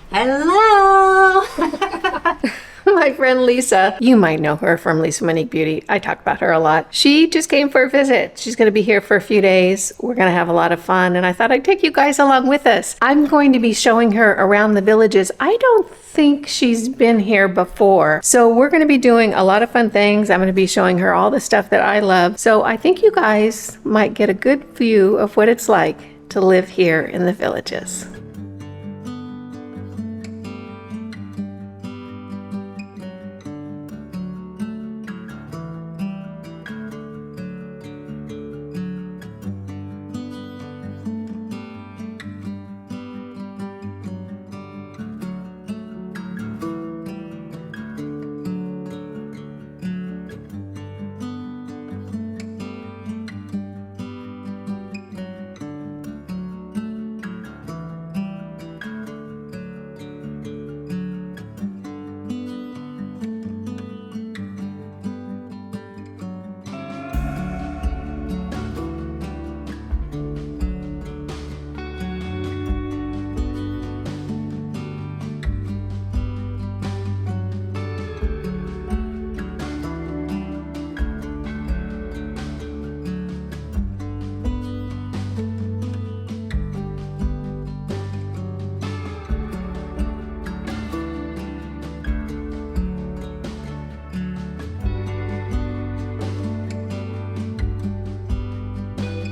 Hello! My friend Lisa, you might know her from Lisa Monique Beauty. I talk about her a lot. She just came for a visit. She's going to be here for a few days. We're going to have a lot of fun, and I thought I'd take you guys along with us. I'm going to be showing her around the villages. I don't think she's been here before. So we're going to be doing a lot of fun things. I'm going to be showing her all the stuff that I love. So I think you guys might get a good view of what it's like to live here in the villages.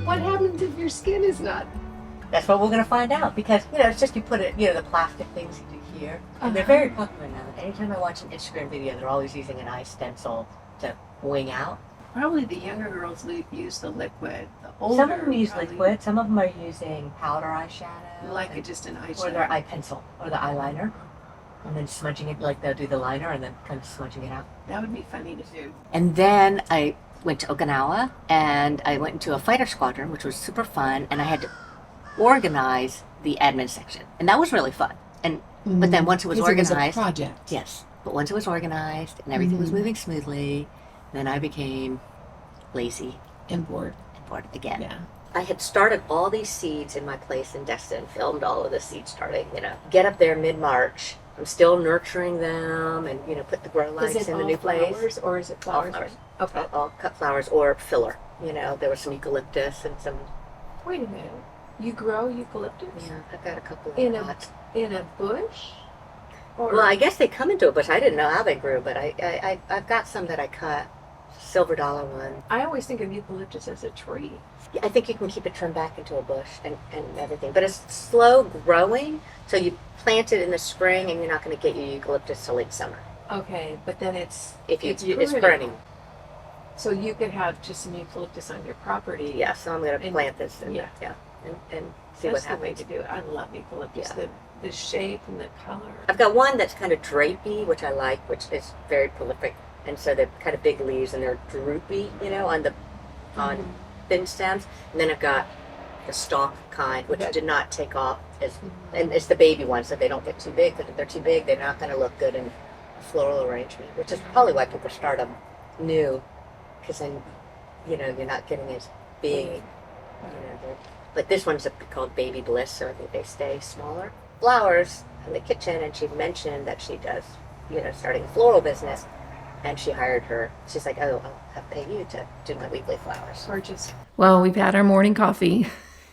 What happens if your skin is not? That's what we're going to find out because, it's just you put it, the plastic things you do here. And they're very popular now. Anytime I watch an Instagram video, they're always using an eye stencil to wing out. Probably the younger girls use the liquid. The older, some of them use liquid. Some of them are using powder eyeshadow. Like just an eyeshadow. Or their eye pencil or the eyeliner. And then smudging it, like they'll do the liner and then kind of smudging it out. That would be funny to do. And then I went to Okinawa and I went into a fighter squadron, which was super fun, and I had to organize the admin section, and that was really fun. And but then once it was organized, it was a project. Yes, but once it was organized and everything was moving smoothly, then I became lazy and bored again. Yeah. I had started all these seeds in my place in Destin, filmed all of the seeds starting, get up there mid-March. I'm still nurturing them and, put the grow lights in the new place. Flowers or is it flowers? All flowers. Okay. All cut flowers or filler. There was some eucalyptus and some... Wait a minute. You grow eucalyptus? Yeah, I've got a couple of pots. In a bush? Or... Well, I guess they come into a bush. I didn't know how they grew, but I've got some that I cut. Silver dollar one. I always think of eucalyptus as a tree. Yeah, I think you can keep it trimmed back into a bush and everything. But it's slow growing, so you plant it in the spring and you're not going to get your eucalyptus till late summer. Okay, but then it's pruning. So you could have just some eucalyptus on your property. Yeah, so I'm going to plant this and see what happens. That's the way to do it. I love eucalyptus. Yeah. The shape and the color. I've got one that's kind of drapey, which I like, which is very prolific. And so they're kind of big leaves and they're droopy, on thin stems. And then I've got the stalk kind, which did not take off and it's the baby one, so they don't get too big. Because if they're too big, they're not going to look good in a floral arrangement, which is probably why people start them new, because then, you're not getting as big. But this one's called Baby Bliss, so I think they stay smaller. Flowers in the kitchen, and she mentioned that she does, starting a floral business. And she hired her. She's like, I'll pay you to do my weekly flowers. Gorgeous. Well, we've had our morning coffee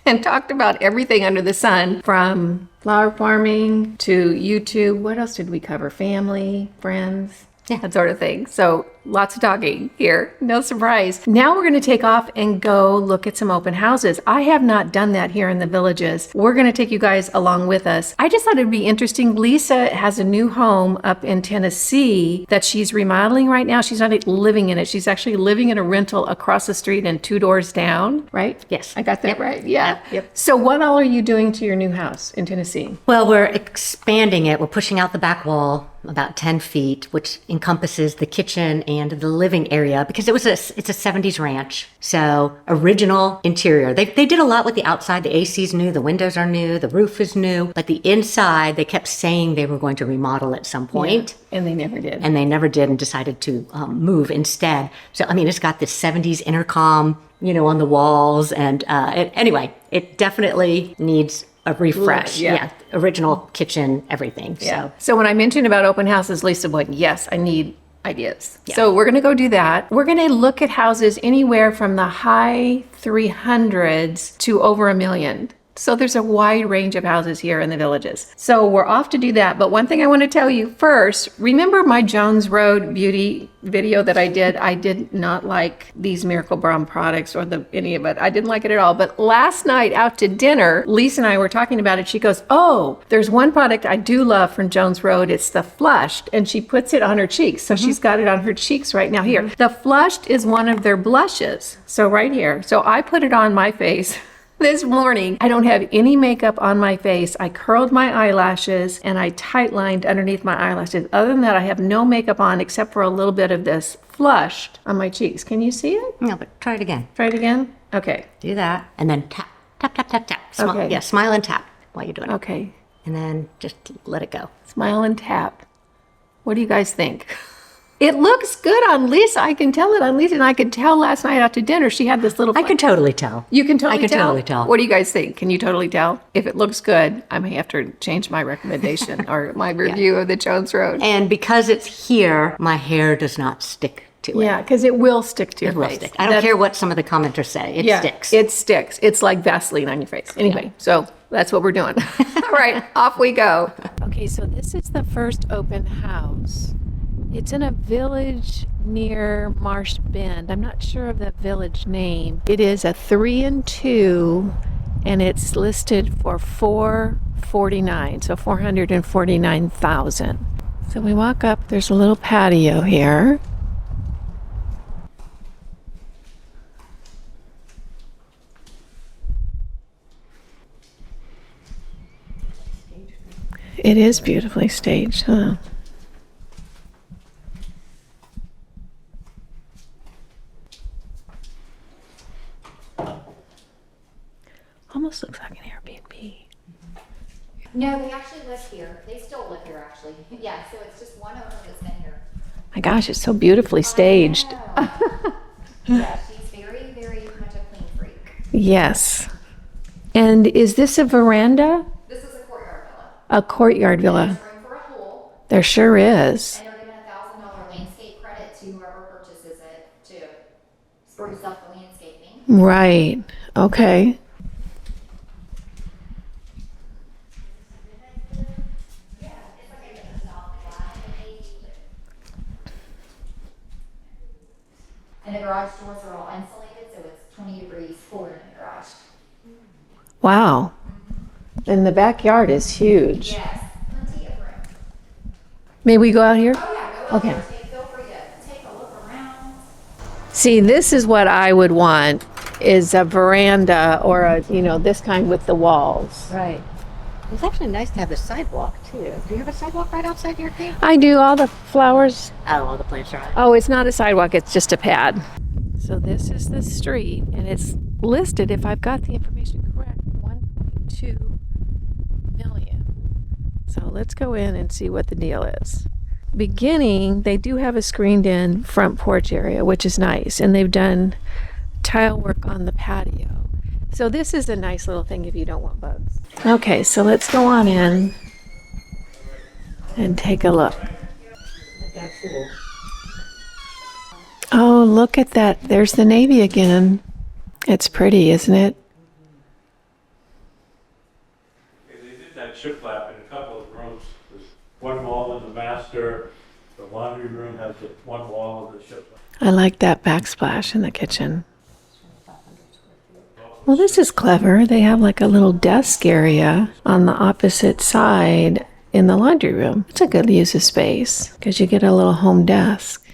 and talked about everything under the sun, from flower farming to YouTube. What else did we cover? Family, friends, that sort of thing. So lots of talking here. No surprise. Now we're going to take off and go look at some open houses. I have not done that here in the villages. We're going to take you guys along with us. I just thought it'd be interesting. Lisa has a new home up in Tennessee that she's remodeling right now. She's not living in it. She's actually living in a rental across the street and 2 doors down, right? Yes. I got that right. Yeah. Yep. So what all are you doing to your new house in Tennessee? Well, we're expanding it. We're pushing out the back wall about 10 feet, which encompasses the kitchen and the living area, because it's a 70s ranch. So original interior. They did a lot with the outside. The AC's new, the windows are new, the roof is new, but the inside, they kept saying they were going to remodel at some point. Yeah, and they never did. And they never did, and decided to move instead. So, it's got this 70s intercom, on the walls. And anyway, it definitely needs a refresh. Look, yeah. Original kitchen, everything. So when I mentioned about open houses, Lisa went, yes, I need ideas. Yeah. So we're going to go do that. We're going to look at houses anywhere from the high 300s to over $1 million. So there's a wide range of houses here in the Villages. So we're off to do that. But one thing I want to tell you first, remember my Jones Road beauty video that I did? I did not like these Miracle Balm products or any of it. I didn't like it at all. But last night out to dinner, Lisa and I were talking about it. She goes, oh, there's one product I do love from Jones Road. It's the Flushed. And she puts it on her cheeks. So she's got it on her cheeks right now here. The Flushed is one of their blushes. So right here. So I put it on my face. This morning, I don't have any makeup on my face. I curled my eyelashes and I tight lined underneath my eyelashes. Other than that, I have no makeup on except for a little bit of this Flushed on my cheeks. Can you see it? No, but try it again. Try it again? Okay. Do that. And then tap, tap, tap, tap, tap. Okay. Yeah, smile and tap while you're doing it. Okay. And then just let it go. Smile and tap. What do you guys think? It looks good on Lisa. I can tell it on Lisa. And I could tell last night after dinner, she had this little... I can totally tell. You can totally I can tell? totally tell. What do you guys think? Can you totally tell? If it looks good, I may have to change my recommendation or my review of the Jones Road. And because it's here, my hair does not stick to it. Yeah, because it will stick to your It will face. stick. I don't care what some of the commenters say. It sticks. It sticks. It's like Vaseline on your face. Anyway, so that's what we're doing. All right, off we go. Okay, so this is the first open house. It's in a village near Marsh Bend. I'm not sure of the village name. It is a 3 and 2, and it's listed for $449, so $449,000. So we walk up. There's a little patio here. It is beautifully staged, huh? Almost looks like an Airbnb. No, they actually live here. They still live here, actually. Yeah, so it's just one owner that's been here. My gosh, it's so beautifully staged. Yeah, she's very, very much a clean freak. Yes. And is this a veranda? This is a courtyard villa. A courtyard There's villa. room for a pool, There sure is. and they're giving $1,000 landscape credit to whoever purchases it to spruce up the landscaping. Right. Okay. And the garage doors are all insulated, so it's 20 degrees cooler in the garage. Wow. And the backyard is huge. Yes, plenty of room. May we go out here? Oh yeah, go Okay. over there. Feel free to take a look around. See, this is what I would want, is a veranda or a, this kind with the walls. Right. It's actually nice to have the sidewalk, too. Do you have a sidewalk right outside your gate? I do. All the flowers. Oh, all the plants are on it. Oh, it's not a sidewalk, it's just a pad. So this is the street, and it's listed, if I've got the information correct, 1.2 million. So let's go in and see what the deal is. Beginning, they do have a screened in front porch area, which is nice, and they've done tile work on the patio. So this is a nice little thing if you don't want bugs. Okay, so let's go on in and take a look. Oh, look at that. There's the navy again. It's pretty, isn't it? They did that shiplap in a couple of rooms. There's one wall in the master, the laundry room has one wall of the shiplap. I like that backsplash in the kitchen. Well, this is clever. They have like a little desk area on the opposite side in the laundry room. It's a good use of space because you get a little home desk.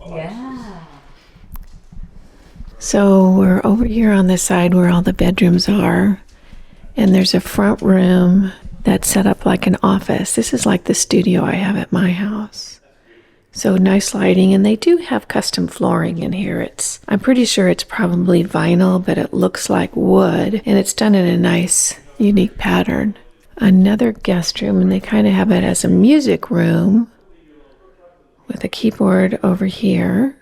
Yeah. So we're over here on the side where all the bedrooms are, and there's a front room that's set up like an office. This is like the studio I have at my house. So nice lighting, and they do have custom flooring in here. I'm pretty sure it's probably vinyl, but it looks like wood, and it's done in a nice, unique pattern. Another guest room, and they kind of have it as a music room with a keyboard over here.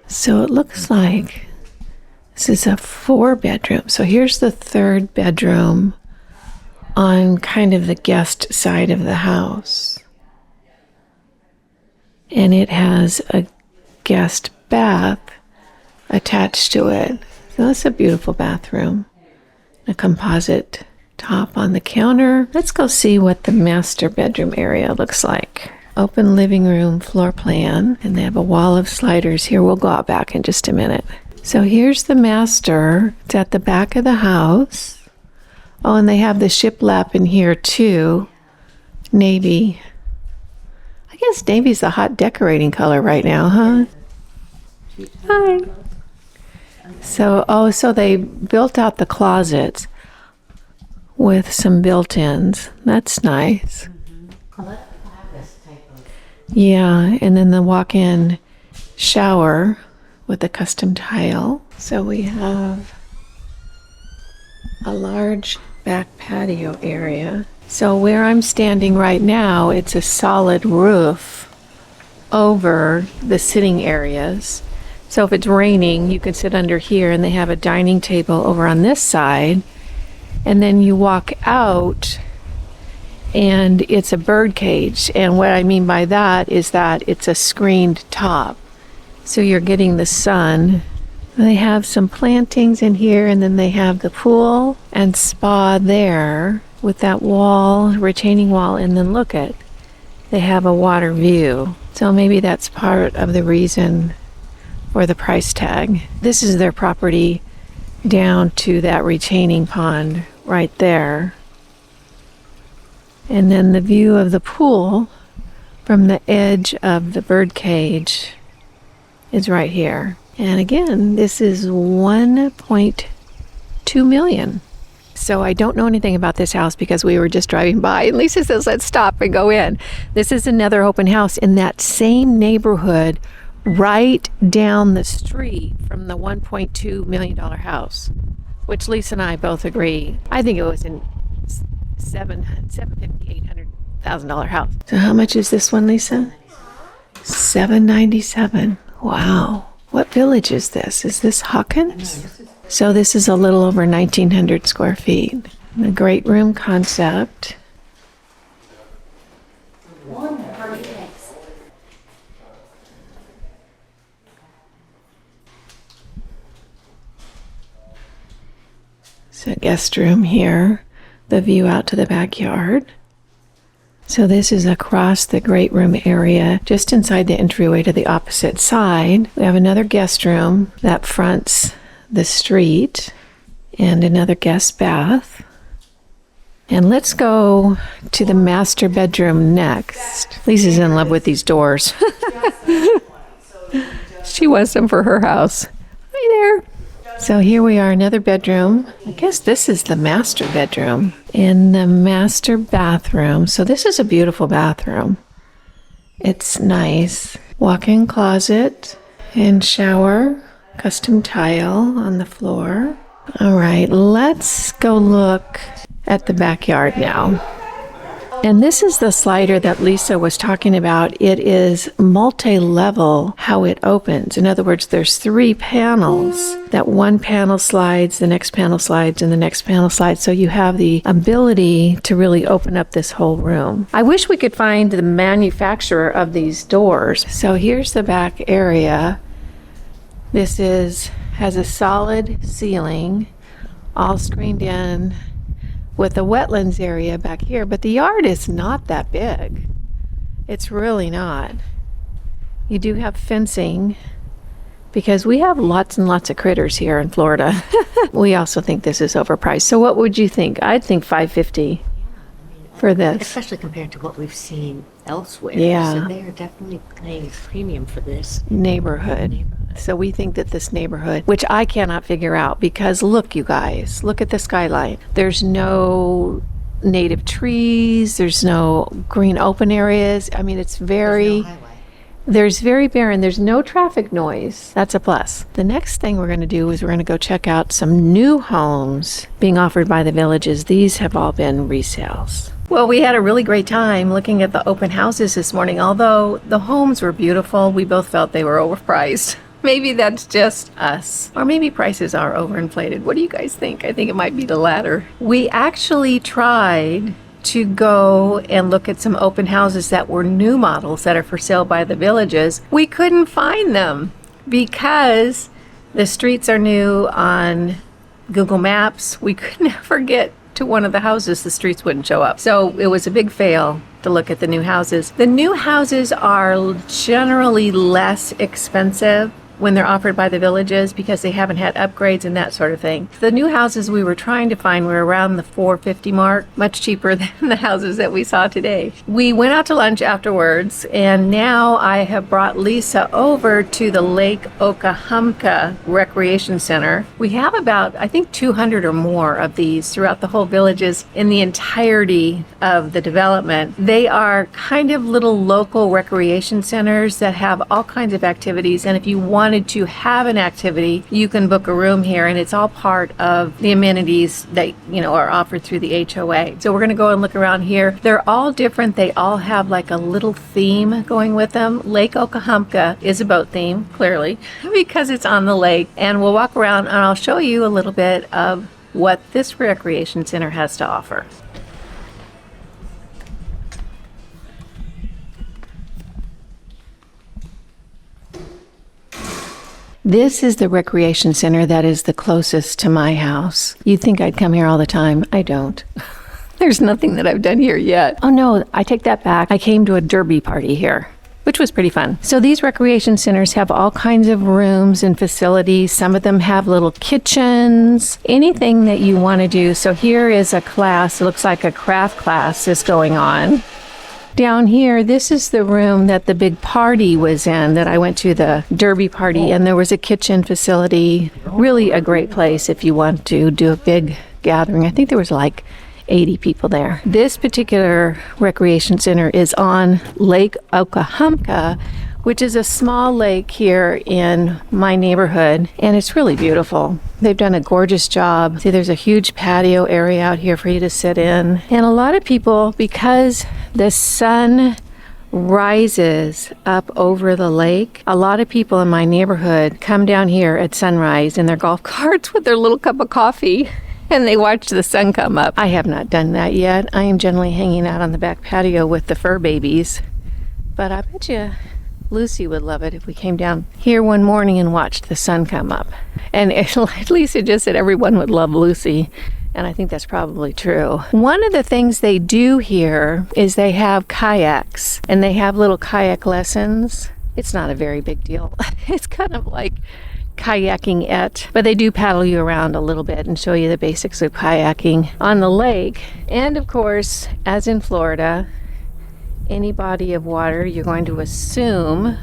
So it looks like This is a 4-bedroom. So here's the 3rd bedroom on kind of the guest side of the house. And it has a guest bath attached to it. So that's a beautiful bathroom. A composite top on the counter. Let's go see what the master bedroom area looks like. Open living room floor plan, and they have a wall of sliders here. We'll go out back in just a minute. So here's the master. It's at the back of the house. Oh, and they have the shiplap in here too. Navy. I guess navy's the hot decorating color right now, huh? Hi. So they built out the closets with some built-ins. That's nice. Yeah, and then the walk-in shower with a custom tile. So we have a large back patio area. So where I'm standing right now, it's a solid roof over the sitting areas. So if it's raining, you can sit under here, and they have a dining table over on this side. And then you walk out and it's a bird cage. And what I mean by that is that it's a screened top. So you're getting the sun. They have some plantings in here, and then they have the pool and spa there with that wall, retaining wall, and then look at, they have a water view. So maybe that's part of the reason for the price tag. This is their property down to that retaining pond right there. And then the view of the pool from the edge of the bird cage is right here. And again, this is 1.2 million. So I don't know anything about this house because we were just driving by, and Lisa says, let's stop and go in. This is another open house in that same neighborhood right down the street from the $1.2 million house, which Lisa and I both agree. I think it was in $800,000 house. So how much is this one, Lisa? $797. Wow. What village is this? Is this Hawkins? So this is a little over 1,900 square feet. A great room concept. So guest room here, the view out to the backyard. So this is across the great room area, just inside the entryway to the opposite side. We have another guest room that fronts the street and another guest bath. And let's go to the master bedroom next. Lisa's in love with these doors. She wants them for her house. Hi there. So here we are, another bedroom. I guess this is the master bedroom and the master bathroom. So this is a beautiful bathroom. It's nice. Walk-in closet and shower, custom tile on the floor. All right, let's go look at the backyard now. And this is the slider that Lisa was talking about. It is multi-level how it opens. In other words, there's 3 panels. That one panel slides, the next panel slides, and the next panel slides. So you have the ability to really open up this whole room. I wish we could find the manufacturer of these doors. So here's the back area. This has a solid ceiling, all screened in, with a wetlands area back here, but the yard is not that big. It's really not. You do have fencing because we have lots and lots of critters here in Florida. We also think this is overpriced. So what would you think? I'd think $550 for this. Especially compared to what we've seen elsewhere. Yeah. So they are definitely paying premium for this Neighborhood. So we think that this neighborhood, which I cannot figure out because look, you guys, look at the skyline. There's no native trees. There's no green open areas. I mean, it's very, there's very barren. There's no traffic noise. That's a plus. The next thing we're going to do is we're going to go check out some new homes being offered by the villages. These have all been resales. Well, we had a really great time looking at the open houses this morning. Although the homes were beautiful, we both felt they were overpriced. Maybe that's just us. Or maybe prices are overinflated. What do you guys think? I think it might be the latter. We actually tried to go and look at some open houses that were new models that are for sale by the villages. We couldn't find them because the streets are new on Google Maps. We could never get to one of the houses. The streets wouldn't show up. So it was a big fail to look at the new houses. The new houses are generally less expensive when they're offered by the villages because they haven't had upgrades and that sort of thing. The new houses we were trying to find were around the $450 mark, much cheaper than the houses that we saw today. We went out to lunch afterwards, and now I have brought Lisa over to the Lake Okahumpka Recreation Center. We have about, I think, 200 or more of these throughout the whole villages in the entirety of the development. They are kind of little local recreation centers that have all kinds of activities, and if you wanted to have an activity, you can book a room here, and it's all part of the amenities that are offered through the HOA. So we're going to go and look around here. They're all different. They all have like a little theme going with them. Lake Okahumpka is a boat theme, clearly, because it's on the lake. And we'll walk around and I'll show you a little bit of what this recreation center has to offer. This is the recreation center that is the closest to my house. You'd think I'd come here all the time. I don't. There's nothing that I've done here yet. Oh no, I take that back. I came to a derby party here, which was pretty fun. So these recreation centers have all kinds of rooms and facilities. Some of them have little kitchens, anything that you want to do. So here is a class. It looks like a craft class is going on. Down here, this is the room that the big party was in that I went to, the derby party, and there was a kitchen facility. Really a great place if you want to do a big gathering. I think there was like 80 people there. This particular recreation center is on Lake Okahumpka, which is a small lake here in my neighborhood, and it's really beautiful. They've done a gorgeous job. See, there's a huge patio area out here for you to sit in. And a lot of people, because the sun rises up over the lake, a lot of people in my neighborhood come down here at sunrise in their golf carts with their little cup of coffee, and they watch the sun come up. I have not done that yet. I am generally hanging out on the back patio with the fur babies, but I bet you Lucy would love it if we came down here one morning and watched the sun come up. And at least it just said everyone would love Lucy, and I think that's probably true. One of the things they do here is they have kayaks, and they have little kayak lessons. It's not a very big deal. It's kind of like kayaking-ette, but they do paddle you around a little bit and show you the basics of kayaking on the lake. And of course, as in Florida, any body of water, you're going to assume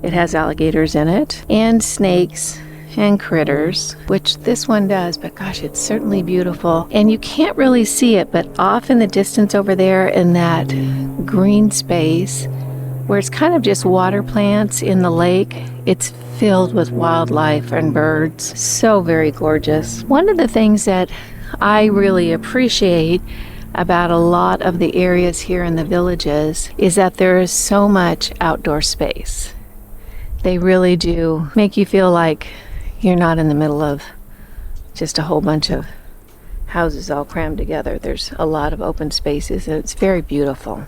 it has alligators in it, and snakes and critters, which this one does, but gosh, it's certainly beautiful. And you can't really see it, but off in the distance over there in that green space, where it's kind of just water plants in the lake, it's filled with wildlife and birds. So very gorgeous. One of the things that I really appreciate about a lot of the areas here in the villages is that there is so much outdoor space. They really do make you feel like you're not in the middle of just a whole bunch of houses all crammed together. There's a lot of open spaces, and it's very beautiful.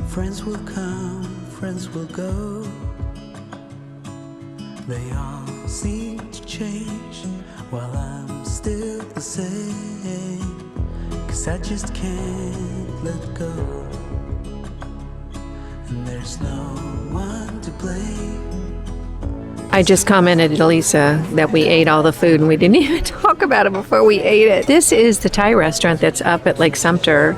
Friends will come, friends will go. They all seem to change while I'm still the same. 'Cause I just can't let go. And there's no one to blame. I just commented to Lisa that we ate all the food and we didn't even talk about it before we ate it. This is the Thai restaurant that's up at Lake Sumter.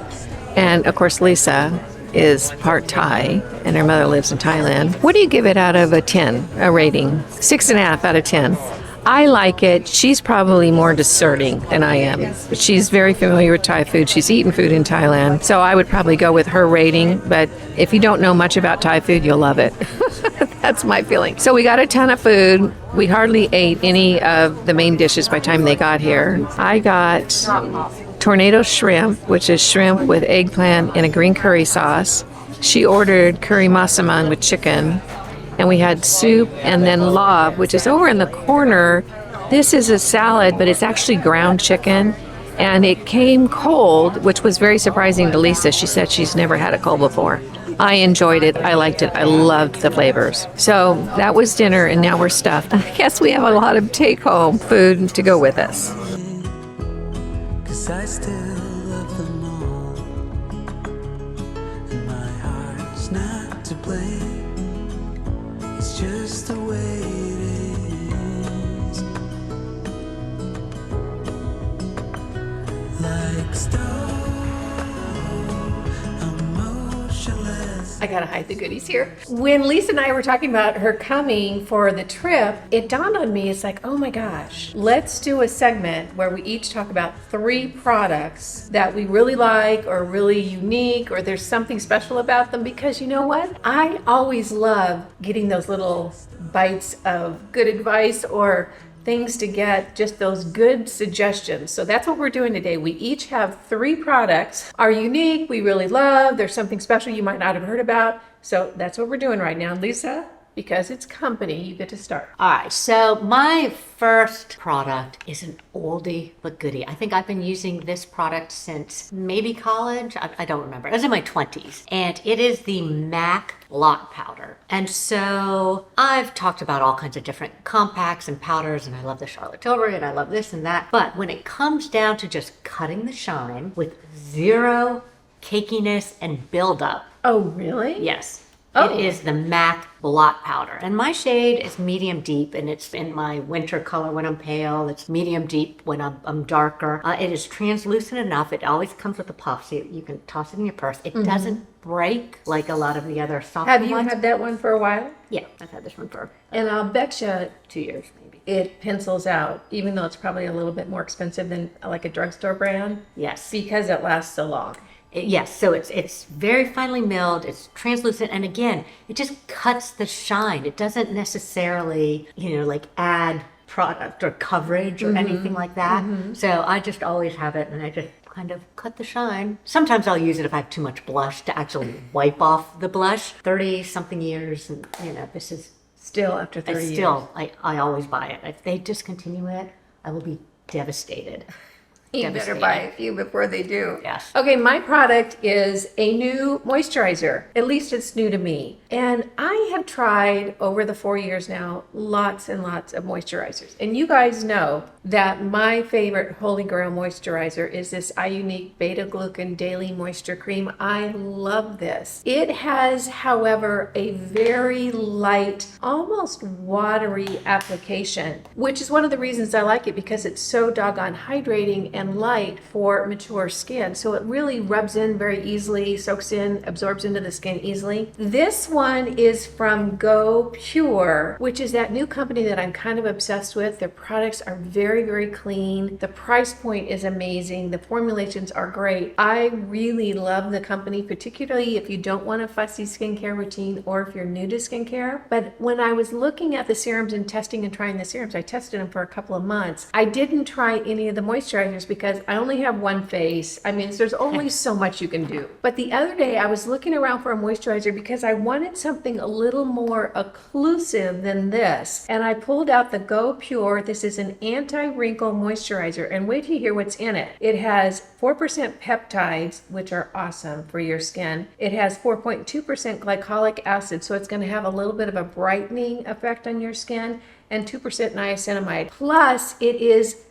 And of course, Lisa is part Thai and her mother lives in Thailand. What do you give it out of a 10, a rating? 6.5 out of 10. I like it. She's probably more discerning than I am. But she's very familiar with Thai food. She's eaten food in Thailand. So I would probably go with her rating. But if you don't know much about Thai food, you'll love it. That's my feeling. So we got a ton of food. We hardly ate any of the main dishes by the time they got here. I got tornado shrimp, which is shrimp with eggplant and a green curry sauce. She ordered curry masamang with chicken. And we had soup and then love, which is over in the corner. This is a salad, but it's actually ground chicken. And it came cold, which was very surprising to Lisa. She said she's never had it cold before. I enjoyed it. I liked it. I loved the flavors. So that was dinner, and now we're stuffed. I guess we have a lot of take-home food to go with us. 'Cause I still love them all, and my heart's not to blame. It's just the way it is. Like stone, emotionless. I gotta hide the goodies here. When Lisa and I were talking about her coming for the trip, it dawned on me, it's like, oh my gosh, let's do a segment where we each talk about 3 products that we really like or really unique or there's something special about them, because you know what? I always love getting those little bites of good advice or things to get just those good suggestions. So that's what we're doing today. We each have 3 products, are unique, we really love, there's something special you might not have heard about. So that's what we're doing right now. Lisa, because it's company, you get to start. All right, so my first product is an oldie but goodie. I think I've been using this product since maybe college. I don't remember. It was in my 20s. And it is the MAC Blot Powder. And so I've talked about all kinds of different compacts and powders, and I love the Charlotte Tilbury, and I love this and that. But when it comes down to just cutting the shine with zero cakiness and buildup, Oh, really? yes. Oh. It is the MAC Blot Powder. And my shade is medium deep, and it's in my winter color when I'm pale. It's medium deep when I'm darker. It is translucent enough. It always comes with a puff, so you can toss it in your purse. It doesn't break like a lot of the other soft Have ones. you had that one for a while? Yeah, I've had this one for And I'll bet you 2 years maybe. it pencils out, even though it's probably a little bit more expensive than like a drugstore brand, Yes. because it lasts so long. Yes, so it's very finely milled, it's translucent, and again, it just cuts the shine. It doesn't necessarily, like add product or coverage or anything like that. So I just always have it, and I just kind of cut the shine. Sometimes I'll use it if I have too much blush to actually wipe off the blush. 30-something years, and this is Still after 30 it's years. still, I always buy it. If they discontinue it, I will be devastated. You better buy a few before they do. Yes. Okay, my product is a new moisturizer. At least it's new to me. And I have tried over the 4 years now lots and lots of moisturizers. And you guys know that my favorite holy grail moisturizer is this iUnique Beta Glucan Daily Moisture Cream. I love this. It has, however, a very light, almost watery application, which is one of the reasons I like it, because it's so doggone hydrating and light for mature skin. So it really rubs in very easily, soaks in, absorbs into the skin easily. This one is from Go Pure, which is that new company that I'm kind of obsessed with. Their products are very, very clean. The price point is amazing. The formulations are great. I really love the company, particularly if you don't want a fussy skincare routine or if you're new to skincare. But when I was looking at the serums and testing and trying the serums, I tested them for a couple of months. I didn't try any of the moisturizers because I only have one face. I mean, there's only so much you can do. But the other day I was looking around for a moisturizer because I wanted something a little more occlusive than this. And I pulled out the Go Pure. This is an anti-wrinkle moisturizer. And wait till you hear what's in it. It has 4% peptides, which are awesome for your skin. It has 4.2% glycolic acid, so it's going to have a little bit of a brightening effect on your skin, and 2% niacinamide. Plus, it is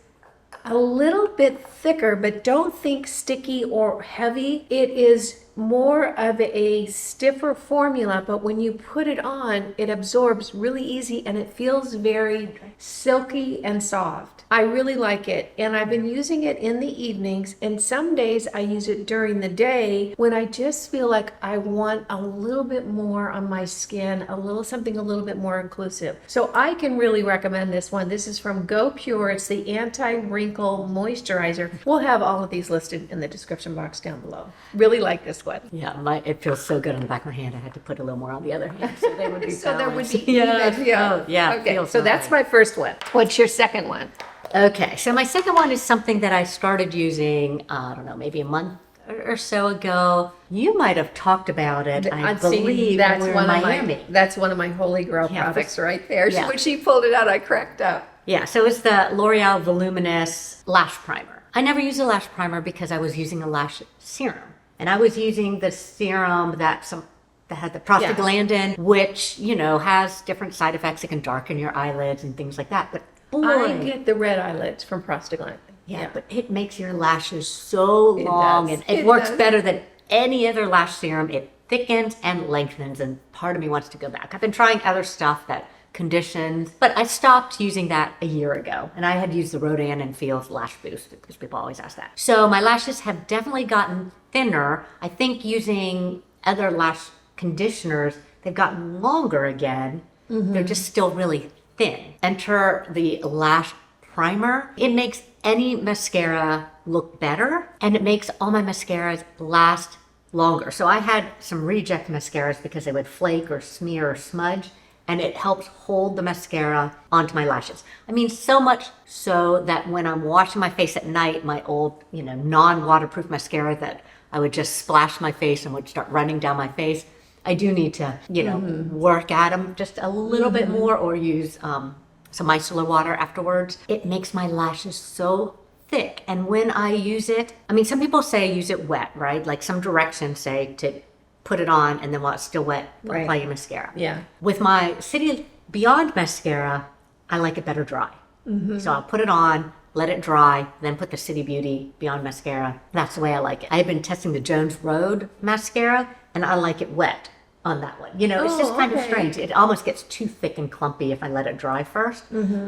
a little bit thicker, but don't think sticky or heavy. It is more of a stiffer formula, but when you put it on, it absorbs really easy and it feels very silky and soft. I really like it, and I've been using it in the evenings, and some days I use it during the day when I just feel like I want a little bit more on my skin, something a little bit more inclusive. So I can really recommend this one. This is from Go Pure. It's the anti-wrinkle moisturizer. We'll have all of these listed in the description box down below. Really like this one. Yeah, it feels so good on the back of my hand. I had to put a little more on the other hand so they would be So there would be balanced. even, yeah. Oh, yeah. Okay, feels so that's nice. my first one. What's your second one? Okay, so my second one is something that I started using, I don't know, maybe a month or so ago. You might have talked about it, I believe, when we were in Miami. That's one of my holy grail Yeah, products right there. yeah. When she pulled it out, I cracked up. Yeah, so it's the L'Oreal Voluminous Lash Primer. I never used a lash primer because I was using a lash serum. And I was using the serum that had the prostaglandin, which, has different side effects. It can darken your eyelids and things like that. But boy, I get the red eyelids from prostaglandin. yeah, but it makes your lashes so long, does. and it It works does. better than any other lash serum. It thickens and lengthens, and part of me wants to go back. I've been trying other stuff that conditions, but I stopped using that a year ago, and I had used the Rodan and Fields Lash Boost because people always ask that. So my lashes have definitely gotten thinner. I think using other lash conditioners, they've gotten longer again. They're just still really thin. Enter the lash primer. It makes any mascara look better, and it makes all my mascaras last longer. So I had some reject mascaras because they would flake or smear or smudge, and it helps hold the mascara onto my lashes. I mean, so much so that when I'm washing my face at night, my old, non-waterproof mascara that I would just splash my face and would start running down my face, I do need to, work at them just a little bit more, or use some micellar water afterwards. It makes my lashes so thick. And when I use it, I mean, some people say use it wet, right? Like some directions say to put it on, and then while it's still wet, Right. apply your mascara. Yeah. With my City Beyond mascara, I like it better dry. So I'll put it on, let it dry, then put the City Beauty Beyond mascara. That's the way I like it. I've been testing the Jones Road mascara, and I like it wet on that one. It's just kind of okay. strange. It almost gets too thick and clumpy if I let it dry first.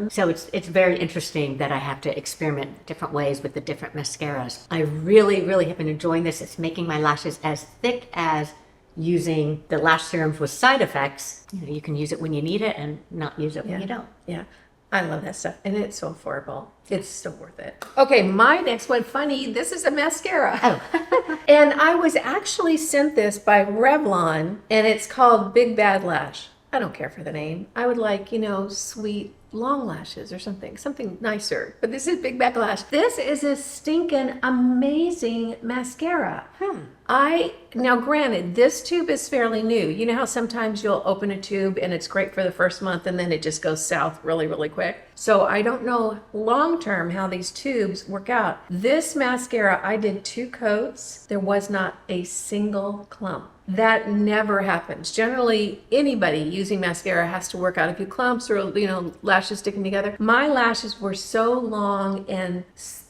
So it's very interesting that I have to experiment different ways with the different mascaras. I really, really have been enjoying this. It's making my lashes as thick as using the lash serums with side effects. You can use it when you need it and not use it when you don't. Yeah. I love that stuff. And it's so affordable. It's so worth it. Okay, my next one, funny, this is a mascara. Oh. And I was actually sent this by Revlon, and it's called Big Bad Lash. I don't care for the name. I would like, sweet long lashes or something nicer. But this is Big Bad Lash. This is a stinking amazing mascara. Now granted, this tube is fairly new. You know how sometimes you'll open a tube and it's great for the first month and then it just goes south really, really quick. So I don't know long term how these tubes work out. This mascara, I did 2 coats. There was not a single clump. That never happens. Generally, anybody using mascara has to work out a few clumps or, lashes sticking together. My lashes were so long and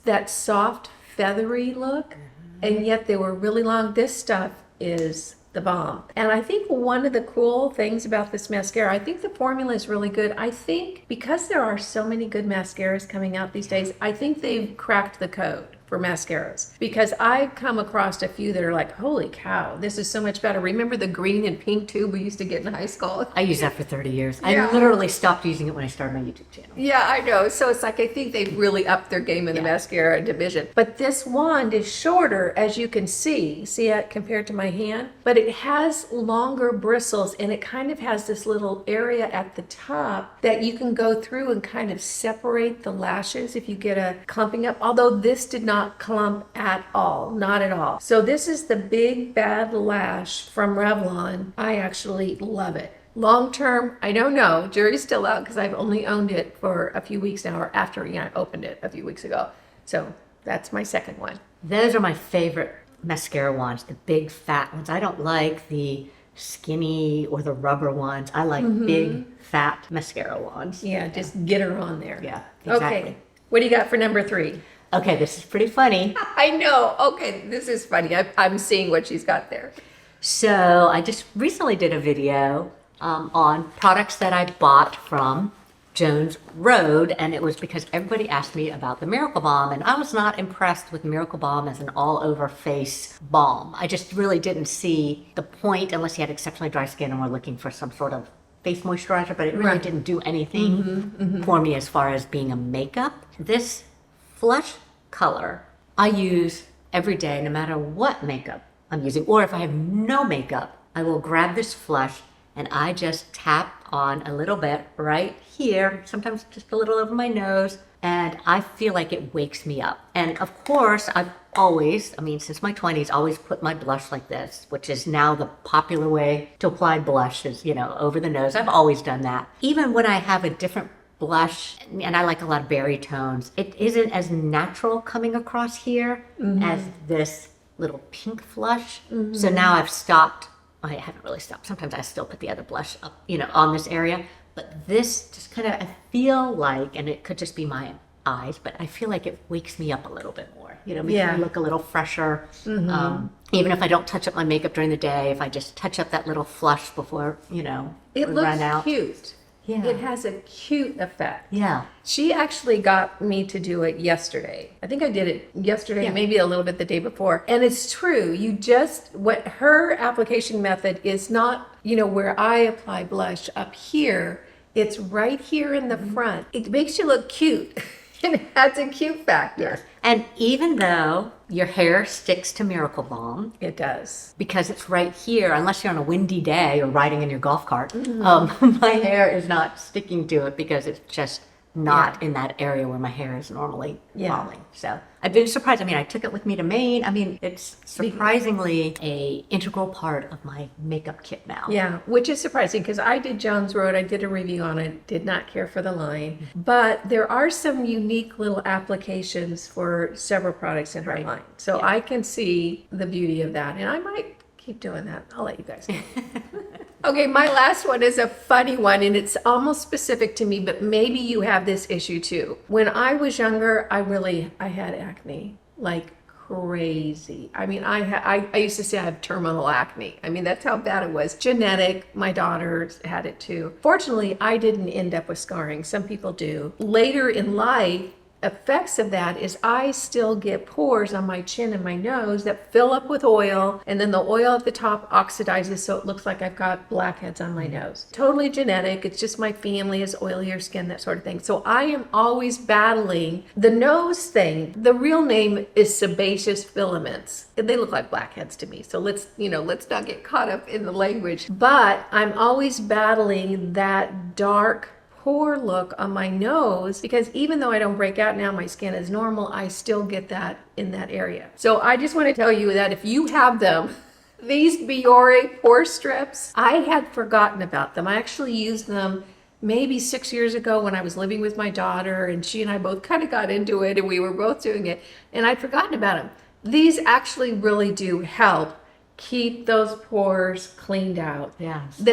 that soft, feathery look, and yet they were really long. This stuff is the bomb. And I think one of the cool things about this mascara, I think the formula is really good. I think because there are so many good mascaras coming out these days, I think they've cracked the code for mascaras, because I've come across a few that are like, holy cow, this is so much better. Remember the green and pink tube we used to get in high school? I used that for 30 years. Yeah. I literally stopped using it when I started my YouTube channel. Yeah, I know. So it's like, I think they've really upped their game in the mascara division. But this wand is shorter, as you can see. See it compared to my hand? But it has longer bristles, and it kind of has this little area at the top that you can go through and kind of separate the lashes if you get a clumping up. Although this did not clump at all, not at all. So this is the Big Bad Lash from Revlon. I actually love it. Long term, I don't know. Jury's still out because I've only owned it for a few weeks now, or after I opened it a few weeks ago. So that's my second one. Those are my favorite mascara wands, the big fat ones. I don't like the skinny or the rubber ones. I like big fat mascara wands. Yeah, just get her on there. Yeah, exactly. Okay. What do you got for number 3? Okay, this is pretty funny. I know. Okay, this is funny. I'm seeing what she's got there. So I just recently did a video on products that I bought from Jones Road, and it was because everybody asked me about the Miracle Balm, and I was not impressed with Miracle Balm as an all-over face balm. I just really didn't see the point unless you had exceptionally dry skin and were looking for some sort of face moisturizer, but it really didn't do anything for me as far as being a makeup. This flush color I use every day, no matter what makeup I'm using, or if I have no makeup, I will grab this flush and I just tap on a little bit right here, sometimes just a little over my nose, and I feel like it wakes me up. And of course, I've always, since my 20s, always put my blush like this, which is now the popular way to apply blush is, over the nose. I've always done that. Even when I have a different blush, and I like a lot of berry tones, it isn't as natural coming across here as this little pink flush. So now I've stopped. I haven't really stopped. Sometimes I still put the other blush up, on this area. But this just kind of, I feel like, and it could just be my eyes, but I feel like it wakes me up a little bit more. Makes me look a little fresher. Even if I don't touch up my makeup during the day, if I just touch up that little flush before, It we looks run out. cute. Yeah. It has a cute effect. Yeah. She actually got me to do it yesterday. I think I did it yesterday, maybe a little bit the day before. And it's true. What her application method is not, where I apply blush up here. It's right here in the front. It makes you look cute. It adds a cute factor. And even though your hair sticks to Miracle Balm, It does. because it's right here, unless you're on a windy day or riding in your golf cart, my hair is not sticking to it because it's just not in that area where my hair is normally falling. So I've been surprised. I took it with me to Maine. It's surprisingly a integral part of my makeup kit now. Yeah, which is surprising because I did Jones Road. I did a review on it, did not care for the line. But there are some unique little applications for several products in her line. So I can see the beauty of that. And I might keep doing that. I'll let you guys know. Okay, my last one is a funny one, and it's almost specific to me, but maybe you have this issue too. When I was younger, I had acne, like crazy. I used to say I have terminal acne. That's how bad it was. Genetic. My daughter had it too. Fortunately, I didn't end up with scarring. Some people do. Later in life, effects of that is I still get pores on my chin and my nose that fill up with oil, and then the oil at the top oxidizes so it looks like I've got blackheads on my nose. Totally genetic. It's just my family has oilier skin, that sort of thing. So I am always battling the nose thing. The real name is sebaceous filaments. They look like blackheads to me. So let's not get caught up in the language. But I'm always battling that dark pore look on my nose because even though I don't break out now, my skin is normal, I still get that in that area. So I just want to tell you that if you have them, these Biore pore strips, I had forgotten about them. I actually used them maybe 6 years ago when I was living with my daughter, and she and I both kind of got into it and we were both doing it, and I'd forgotten about them. These actually really do help keep those pores cleaned out. Yes.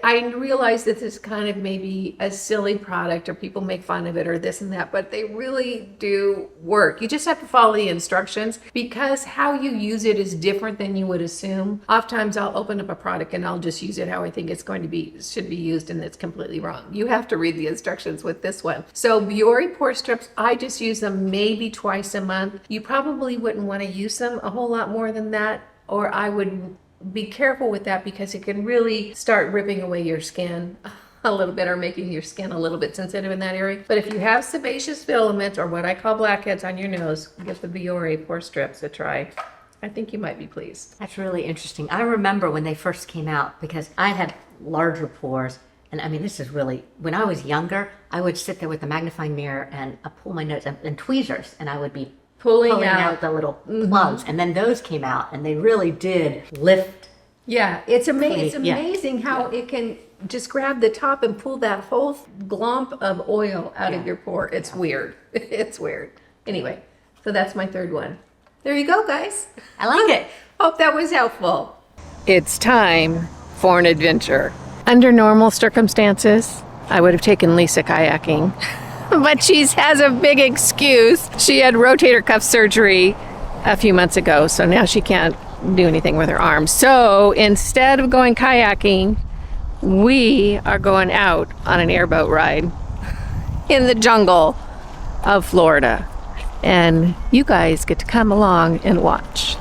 I realize that this is kind of maybe a silly product or people make fun of it or this and that, but they really do work. You just have to follow the instructions because how you use it is different than you would assume. Oftentimes I'll open up a product and I'll just use it how I think it's should be used, and it's completely wrong. You have to read the instructions with this one. So Biore pore strips, I just use them maybe twice a month. You probably wouldn't want to use them a whole lot more than that, or I would be careful with that because it can really start ripping away your skin a little bit or making your skin a little bit sensitive in that area. But if you have sebaceous filaments or what I call blackheads on your nose, give the Biore pore strips a try. I think you might be pleased. That's really interesting. I remember when they first came out because I had larger pores. And this is really, when I was younger, I would sit there with the magnifying mirror and pull my nose and tweezers, and I would be pulling out the little plugs, and then those came out and they really did lift. Yeah, it's amazing how it can just grab the top and pull that whole glomp of oil out of your pore. It's weird. It's weird. Anyway, so that's my third one. There you go, guys. I like it. Hope that was helpful. It's time for an adventure. Under normal circumstances, I would have taken Lisa kayaking. But she has a big excuse. She had rotator cuff surgery a few months ago, so now she can't do anything with her arms. So instead of going kayaking, we are going out on an airboat ride. in the jungle of Florida. And you guys get to come along and watch.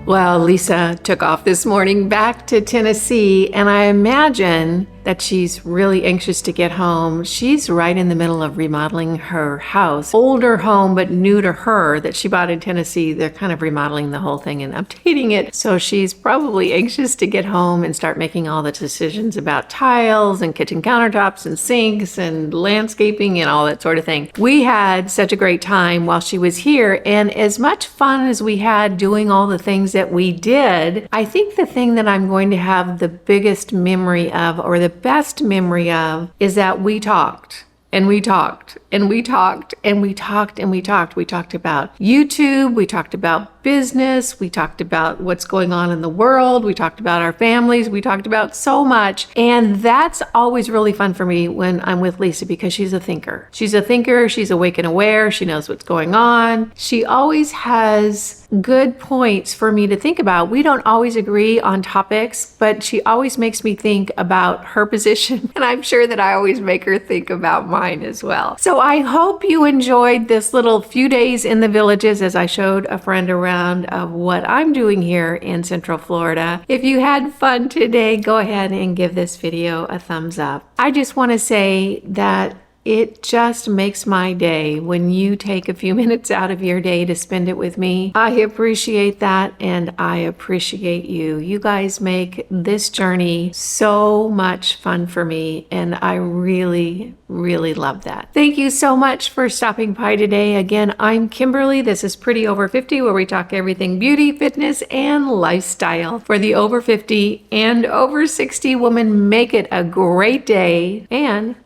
Well, Lisa took off this morning back to Tennessee, and I imagine that she's really anxious to get home. She's right in the middle of remodeling her house. Older home, but new to her, that she bought in Tennessee. They're kind of remodeling the whole thing and updating it. So she's probably anxious to get home and start making all the decisions about tiles and kitchen countertops and sinks and landscaping and all that sort of thing. We had such a great time while she was here, and as much fun as we had doing all the things that we did, I think the thing that I'm going to have the biggest memory of, or the best memory of, is that we talked. And we talked, and we talked, and we talked, and we talked. We talked about YouTube, we talked about business, we talked about what's going on in the world, we talked about our families, we talked about so much. And that's always really fun for me when I'm with Lisa, because she's a thinker. She's a thinker, she's awake and aware, she knows what's going on. She always has good points for me to think about. We don't always agree on topics, but she always makes me think about her position, and I'm sure that I always make her think about mine as well. So I hope you enjoyed this little few days in the villages as I showed a friend around of what I'm doing here in Central Florida. If you had fun today, go ahead and give this video a thumbs up. I just want to say that it just makes my day when you take a few minutes out of your day to spend it with me. I appreciate that, and I appreciate you. You guys make this journey so much fun for me, and I really, really love that. Thank you so much for stopping by today. Again, I'm Kimberly. This is Pretty Over 50, where we talk everything beauty, fitness, and lifestyle for the over 50 and over 60 woman. Make it a great day, and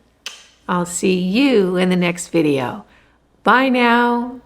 I'll see you in the next video. Bye now.